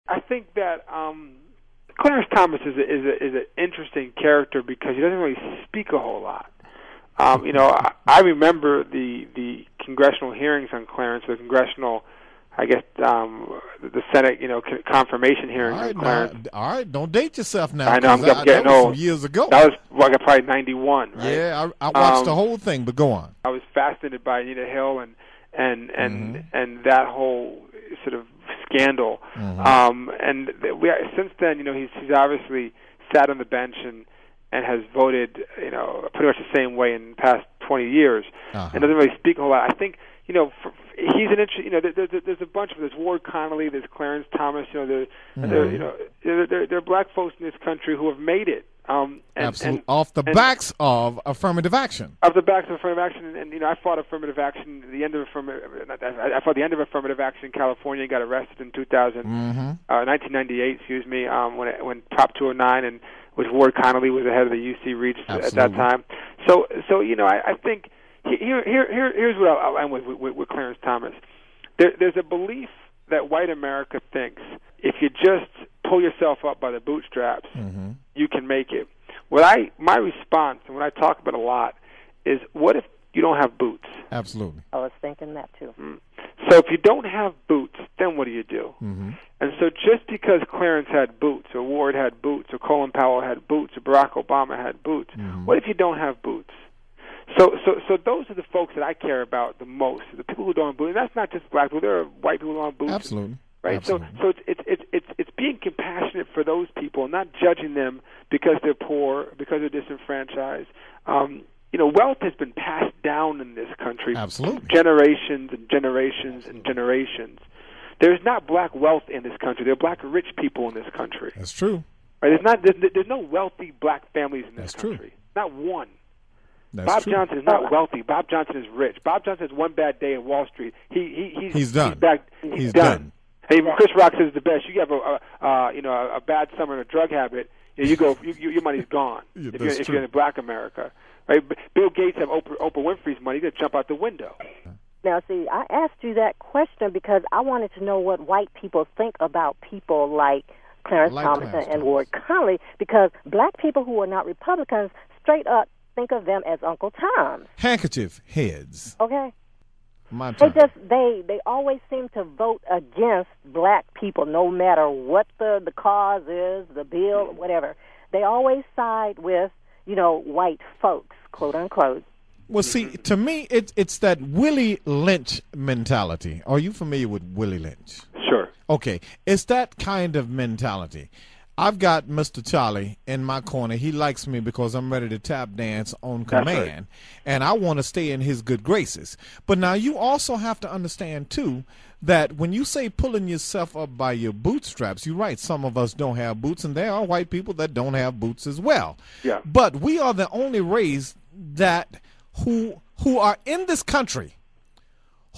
I think that Clarence Thomas is an interesting character because he doesn't really speak a whole lot. I remember the congressional hearings on Clarence, the congressional, I guess, the Senate, confirmation hearings on Clarence. All right, don't date yourself now. I know, I'm getting old. Some years ago. That was probably 91, right? Yeah, I watched the whole thing, but go on. I was fascinated by Anita Hill and that whole sort of scandal. And since then, he's obviously sat on the bench and has voted, pretty much the same way in the past 20 years, and doesn't really speak a whole lot. I think, he's an interesting. There's a bunch of there's Ward Connolly, there's Clarence Thomas. There are black folks in this country who have made it. Absolutely. Off the backs of affirmative action. Of the backs of affirmative action, and I fought affirmative action. I fought the end of affirmative action in California and got arrested in 1998. Excuse me, when Prop 209 and which Ward Connolly was the head of the UC Reach at that time. So I think here's what I'll end with Clarence Thomas. There's a belief that white America thinks if you just pull yourself up by the bootstraps, you can make it. My response, and what I talk about a lot, is what if you don't have boots? Absolutely. I was thinking that too. So if you don't have boots, then what do you do? And so just because Clarence had boots, or Ward had boots, or Colin Powell had boots, or Barack Obama had boots, what if you don't have boots? So those are the folks that I care about the most, the people who don't have boots. And that's not just black people; there are white people who don't have boots. Absolutely. Right. Absolutely. So it's being compassionate for those people, not judging them because they're poor, because they're disenfranchised. Wealth has been passed down in this country. Absolutely. Generations and generations and generations. There's not black wealth in this country. There are black rich people in this country. That's true. Right? There's no wealty black families in this country. True. Not one. That's Bob true. Johnson is not wealthy. Bob Johnson is rich. Bob Johnson has one bad day in Wall Street. He's done. He's done. And even Chris Rock says the best. You have a bad summer and a drug habit. Your money's gone if you're in Black America. Right? Bill Gates have Oprah Winfrey's money. You're gonna jump out the window. Now, see, I asked you that question because I wanted to know what white people think about people like Clarence Thomas and Ward Connolly, because black people who are not Republicans straight up think of them as Uncle Toms. Handkerchief heads. Okay. My turn. They always seem to vote against black people, no matter what the cause is, the bill, whatever. They always side with, white folks, quote unquote. Well, see, to me, it's that Willie Lynch mentality. Are you familiar with Willie Lynch? Sure. Okay, it's that kind of mentality. I've got Mr. Charlie in my corner. He likes me because I'm ready to tap dance on command, right. And I want to stay in his good graces. But now you also have to understand, too, that when you say pulling yourself up by your bootstraps, you're right. Some of us don't have boots, and there are white people that don't have boots as well. Yeah. But we are the only race that who are in this country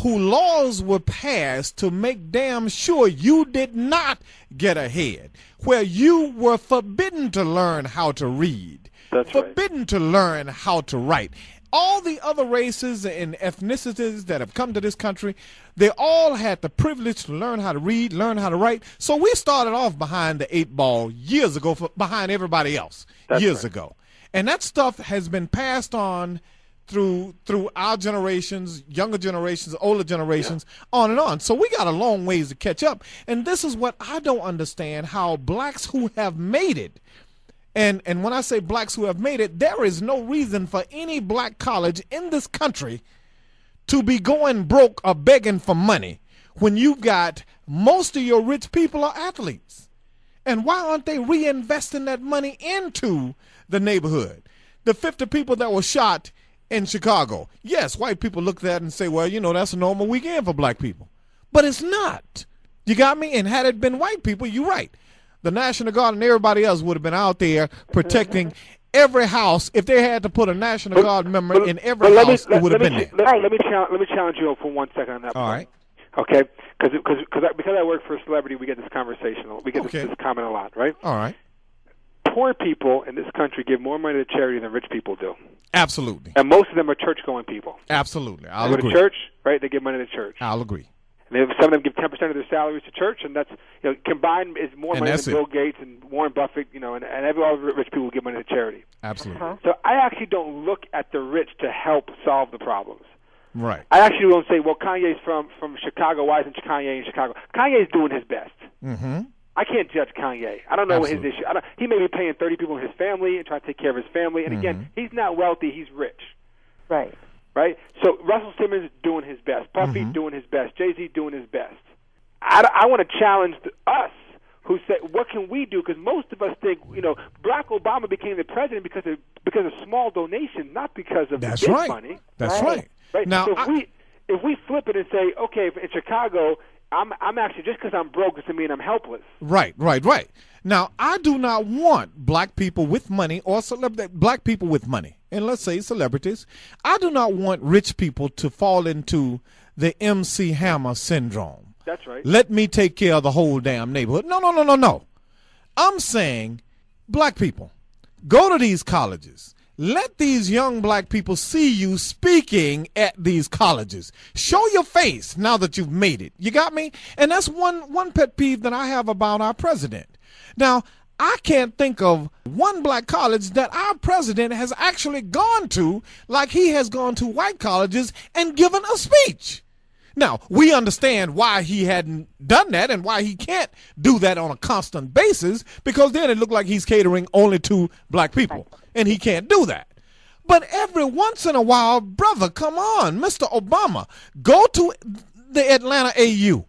who laws were passed to make damn sure you did not get ahead, where you were forbidden to learn how to read, forbidden to learn how to write. All the other races and ethnicities that have come to this country, they all had the privilege to learn how to read, learn how to write. So we started off behind the 8 ball years ago, behind everybody else years ago. And that stuff has been passed on through our generations, younger generations, older generations, on and on. So we got a long ways to catch up. And this is what I don't understand, how blacks who have made it, and when I say blacks who have made it, there is no reason for any black college in this country to be going broke or begging for money when you got most of your rich people are athletes. And why aren't they reinvesting that money into the neighborhood? The 50 people that were shot in Chicago. Yes, white people look at that and say, well, that's a normal weekend for black people. But it's not. You got me? And had it been white people, you're right. The National Guard and everybody else would have been out there protecting every house. If they had to put a National Guard member in every house, it would have been there. Let me challenge you for 1 second on that point. All right. Okay? Because I work for a celebrity, we get this conversation. We get this comment a lot, right? All right. Poor people in this country give more money to charity than rich people do. Absolutely. And most of them are church-going people. Absolutely. They go to church, right? They give money to church. I'll agree. And some of them give 10% of their salaries to church, and that's, combined is more money than Bill Gates and Warren Buffett, and all the rich people give money to charity. Absolutely. So I actually don't look at the rich to help solve the problems. Right. I actually don't say, well, Kanye's from Chicago. Why isn't Kanye in Chicago? Kanye's doing his best. Mm-hmm. I can't judge Kanye. I don't know what his issue. He may be paying 30 people in his family and trying to take care of his family. And again, he's not wealthy. He's rich. Right. Right? So Russell Simmons is doing his best. Puffy doing his best. Jay-Z doing his best. I want to challenge us who say, what can we do? Because most of us think, Barack Obama became the president because of small donations, not because of big money. That's right. Right. Now, so if we flip it and say, okay, in Chicago, I'm actually, just because I'm broke doesn't mean I'm helpless. Right. Now, I do not want black people with money or black people with money, and let's say celebrities. I do not want rich people to fall into the MC Hammer syndrome. That's right. Let me take care of the whole damn neighborhood. No. I'm saying, black people, go to these colleges. Let these young black people see you speaking at these colleges. Show your face now that you've made it. You got me? And that's one pet peeve that I have about our president. Now, I can't think of one black college that our president has actually gone to like he has gone to white colleges and given a speech. Now, we understand why he hadn't done that and why he can't do that on a constant basis, because then it looked like he's catering only to black people, and he can't do that. But every once in a while, brother, come on, Mr. Obama, go to the Atlanta AU.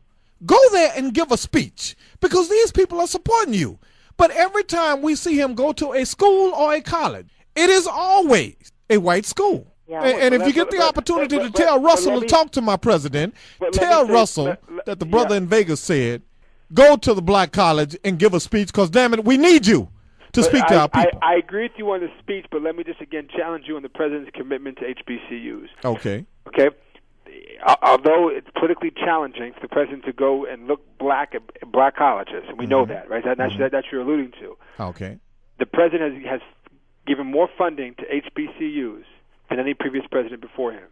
Go there and give a speech, because these people are supporting you. But every time we see him go to a school or a college, it is always a white school. Yeah, and if you get the opportunity to tell Russell to talk to my president, tell Russell that the brother in Vegas said, go to the black college and give a speech, because, damn it, we need you to speak to our people. I agree with you on the speech, but let me just again challenge you on the president's commitment to HBCUs. Okay. Although it's politically challenging for the president to go and look black at black colleges, and we know that, right? That's what you're alluding to. Okay. The president has given more funding to HBCUs than any previous president before him.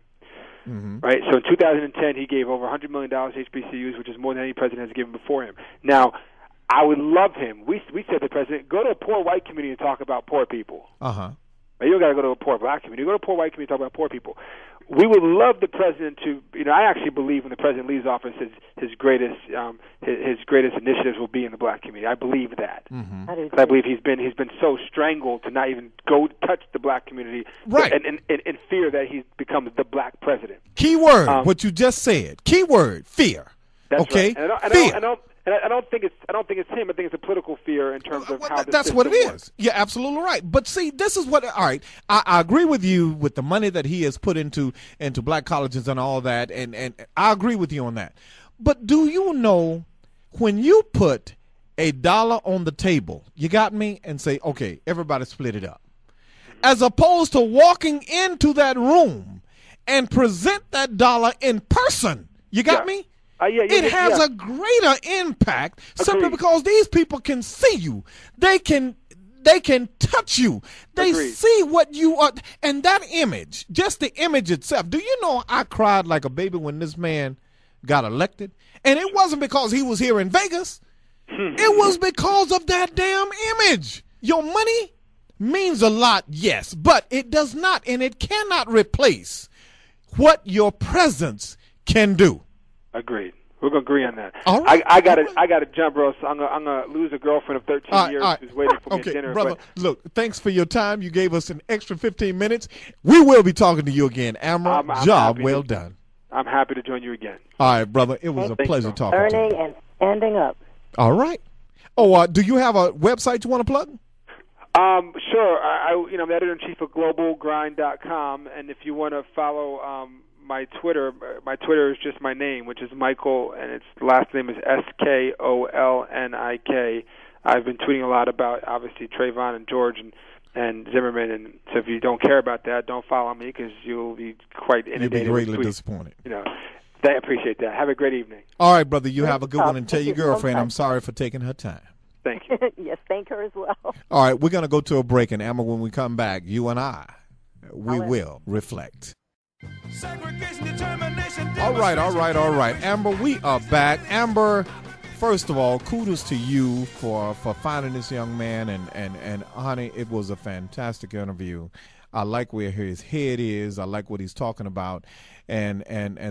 Right? So in 2010, he gave over $100 million to HBCUs, which is more than any president has given before him. Now, I would love him. We said to the president, go to a poor white community and talk about poor people. Uh-huh. You don't got to go to a poor black community. Go to a poor white community and talk about poor people. We would love the president to, I actually believe when the president leaves office, his greatest initiatives will be in the black community. I believe that. I believe he's been so strangled to not even go touch the black community, right? And fear that he's become the black president. Key word, what you just said. Key word, fear. That's okay, right. Fear. I don't think it's him. I think it's a political fear in terms of how that's what it is. You're absolutely right. But see, this is what. All right, I agree with you with the money that he has put into black colleges and all that, and I agree with you on that. But do you know, when you put $1 on the table, you got me, and say, okay, everybody split it up, as opposed to walking into that room and present that dollar in person, you got me. It has a greater impact simply because these people can see you. They can touch you. They see what you are. And that image, just the image itself. Do you know I cried like a baby when this man got elected? And it wasn't because he was here in Vegas. It was because of that damn image. Your money means a lot, yes, but it does not, and it cannot replace what your presence can do. Agreed. We're gonna agree on that. All right. I gotta jump, bro. So I'm gonna lose a girlfriend of 13 years who's waiting for me at dinner. Brother. Look, thanks for your time. You gave us an extra 15 minutes. We will be talking to you again, Admiral. Job well done. I'm happy to join you again. All right, brother. It was a pleasure talking to you. Learning and standing up. All right. Oh, do you have a website you want to plug? Sure. I'm the editor-in-chief of globalgrind.com, and if you want to follow my Twitter is just my name, which is Michael, and its last name is Skolnik. I've been tweeting a lot about, obviously, Trayvon and George and Zimmerman, and so if you don't care about that, don't follow me because you'll be quite inundated. You'll be greatly disappointed. I appreciate that. Have a great evening. All right, brother. You have a good one, and tell your girlfriend I'm sorry for taking her time. Thank you. Yes, thank her as well. All right, we're going to go to a break, and Emma, when we come back, you and I, we will reflect. Segregation, determination, All right. Amber, we are back. Amber, first of all, kudos to you for finding this young man. And honey, it was a fantastic interview. I like where his head is. I like what he's talking about. And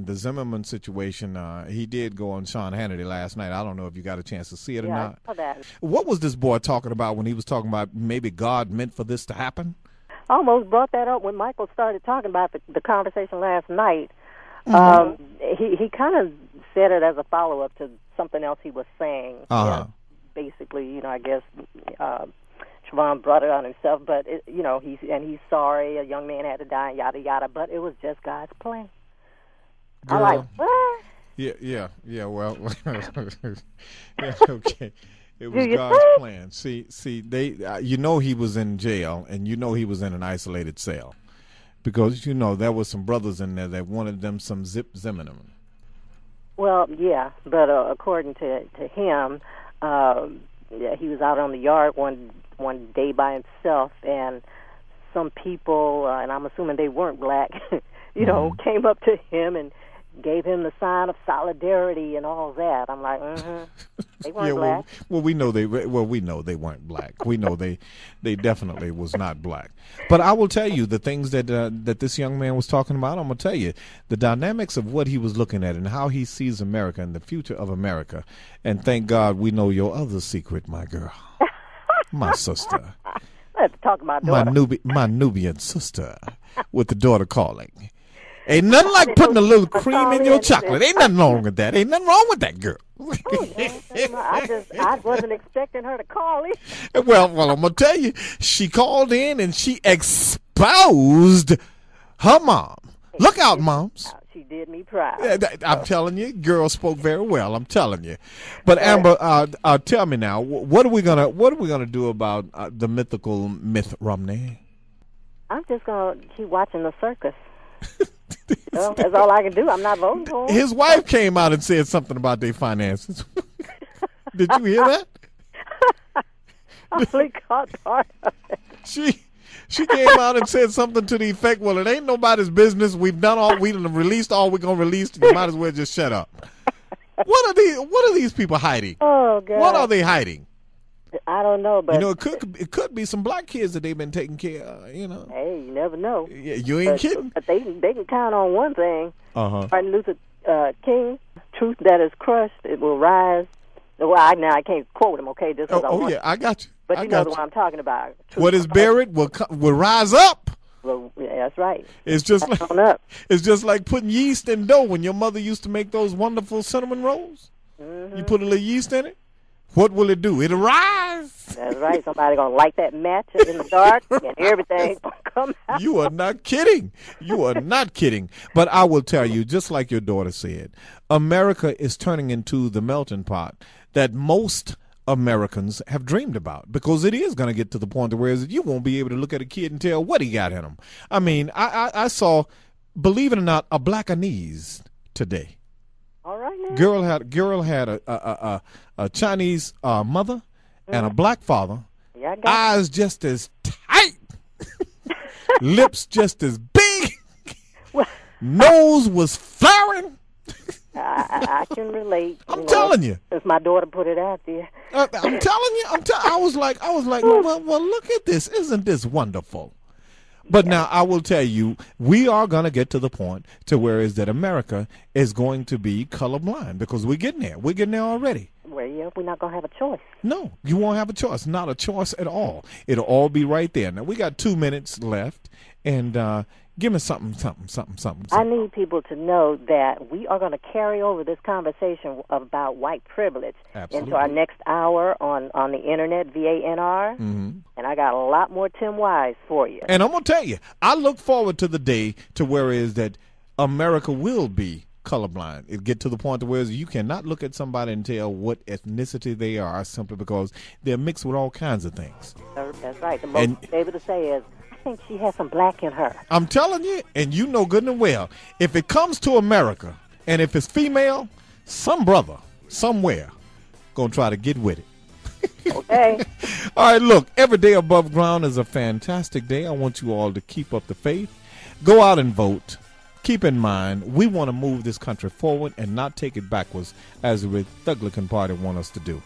the Zimmerman situation, he did go on Sean Hannity last night. I don't know if you got a chance to see it or not. I saw that. What was this boy talking about when he was talking about maybe God meant for this to happen? I almost brought that up when Michael started talking about the conversation last night. He kind of said it as a follow-up to something else he was saying. Basically, I guess Siobhan brought it on himself, but he's sorry. A young man had to die, yada yada. But it was just God's plan. Girl. I'm like, what? Yeah. Well, yeah, okay. It was God's plan. See, they, he was in jail, and he was in an isolated cell. Because, there was some brothers in there that wanted them some Zimmerman. Well, yeah, but according to him, he was out on the yard one day by himself, and some people, and I'm assuming they weren't black, came up to him and gave him the sign of solidarity and all that. I'm like, they weren't black. Well, we know they weren't black. We know they definitely was not black. But I will tell you the things that this young man was talking about. I'm gonna tell you the dynamics of what he was looking at and how he sees America and the future of America. And thank God we know your other secret, my girl, my sister. Let's talk about daughter. My Nubian sister with the daughter calling. Ain't nothing like putting a little cream in your chocolate. Ain't nothing wrong with that. Ain't nothing wrong with that, girl. I wasn't expecting her to call in. Well, I'm going to tell you, she called in and she exposed her mom. Look out, moms. She did me proud. I'm telling you, girl spoke very well. I'm telling you. But Amber, tell me now, what are we gonna do about the mythical Mitt Romney? I'm just gonna keep watching the circus. That's all I can do. I'm not voting for him. His wife came out and said something about their finances. Did you hear that? I only caught part of it. She came out and said something to the effect, well, it ain't nobody's business. We've done all, we released all we're going to release. You might as well just shut up. What are these people hiding? Oh, God. What are they hiding? I don't know, but it could be some black kids that they've been taking care of, Hey, you never know. Yeah, you ain't kidding. But they can count on one thing. Martin Luther King, truth that is crushed, it will rise. Well, I can't quote him, okay? This is yeah, I got you. But you know the one I'm talking about. Truth what is buried will rise up. Well, yeah, that's right. It's just like putting yeast in dough when your mother used to make those wonderful cinnamon rolls. You put a little yeast in it. What will it do? It'll rise. That's right. Somebody gonna light that match in the dark, and everything gonna come out. You are not kidding. You are not kidding. But I will tell you, just like your daughter said, America is turning into the melting pot that most Americans have dreamed about, because it is going to get to the point where you won't be able to look at a kid and tell what he got in him. I mean, I saw, believe it or not, a Blackanese today. All right, man. Girl had a Chinese mother and a black father. Yeah, eyes just as tight, lips just as big, nose was flaring. I can relate. I'm telling you. Since my daughter put it out there. I'm telling you. I was like, well, look at this. Isn't this wonderful? But now I will tell you, we are going to get to the point to where is that America is going to be colorblind, because we're getting there. We're getting there already. Well, yeah, we're not going to have a choice. No, you won't have a choice. Not a choice at all. It'll all be right there. Now, we got 2 minutes left, and give me something. I need people to know that we are going to carry over this conversation about white privilege into our next hour on the internet, VANR. Mm-hmm. And I got a lot more Tim Wise for you. And I'm going to tell you, I look forward to the day to where is that America will be colorblind. It get to the point to where you cannot look at somebody and tell what ethnicity they are simply because they're mixed with all kinds of things. That's right. The most you're able to say is, I think she has some black in her. I'm telling you, and you know good and well, if it comes to America and if it's female, some brother somewhere gonna try to get with it. Okay. All right, look, every day above ground is a fantastic day. I want you all to keep up the faith. Go out and vote. keep in mind, we want to move this country forward and not take it backwards as the Republican Party want us to do.